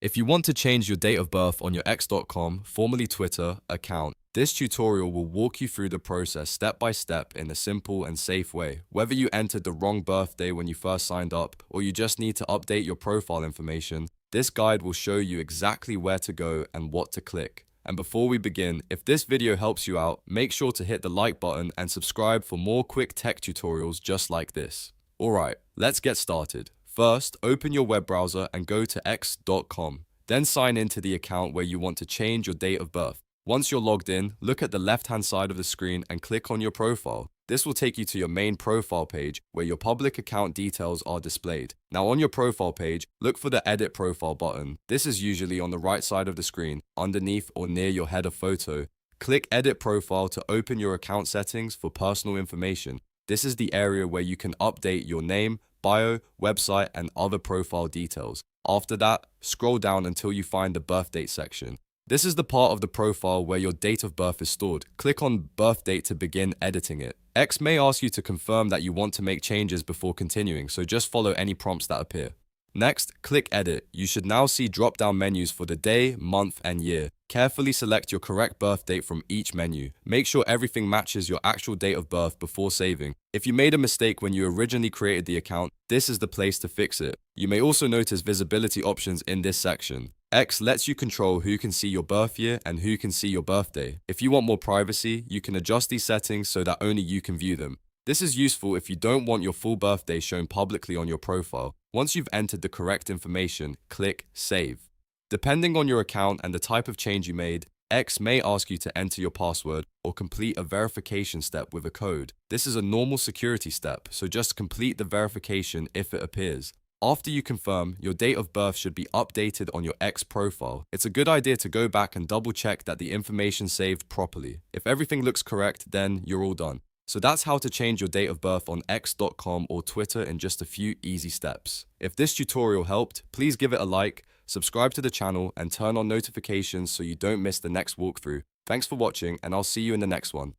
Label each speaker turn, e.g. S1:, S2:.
S1: If you want to change your date of birth on your X.com, formerly Twitter, account, this tutorial will walk you through the process step by step in a simple and safe way. Whether you entered the wrong birthday when you first signed up, or you just need to update your profile information, this guide will show you exactly where to go and what to click. And before we begin, if this video helps you out, make sure to hit the like button and subscribe for more quick tech tutorials just like this. Alright, let's get started. First, open your web browser and go to x.com. Then sign into the account where you want to change your date of birth. Once you're logged in, look at the left-hand side of the screen and click on your profile. This will take you to your main profile page where your public account details are displayed. Now on your profile page, look for the Edit Profile button. This is usually on the right side of the screen, underneath or near your header photo. Click Edit Profile to open your account settings for personal information. This is the area where you can update your name, bio, website, and other profile details. After that, scroll down until you find the birth date section. This is the part of the profile where your date of birth is stored. Click on birth date to begin editing it. X may ask you to confirm that you want to make changes before continuing, so just follow any prompts that appear. Next, click Edit. You should now see drop-down menus for the day, month, and year. Carefully select your correct birth date from each menu. Make sure everything matches your actual date of birth before saving. If you made a mistake when you originally created the account, this is the place to fix it. You may also notice visibility options in this section. X lets you control who can see your birth year and who can see your birthday. If you want more privacy, you can adjust these settings so that only you can view them. This is useful if you don't want your full birthday shown publicly on your profile. Once you've entered the correct information, click Save. Depending on your account and the type of change you made, X may ask you to enter your password or complete a verification step with a code. This is a normal security step, so just complete the verification if it appears. After you confirm, your date of birth should be updated on your X profile. It's a good idea to go back and double check that the information saved properly. If everything looks correct, then you're all done. So that's how to change your date of birth on X.com or Twitter in just a few easy steps. If this tutorial helped, please give it a like, subscribe to the channel, and turn on notifications so you don't miss the next walkthrough. Thanks for watching, and I'll see you in the next one.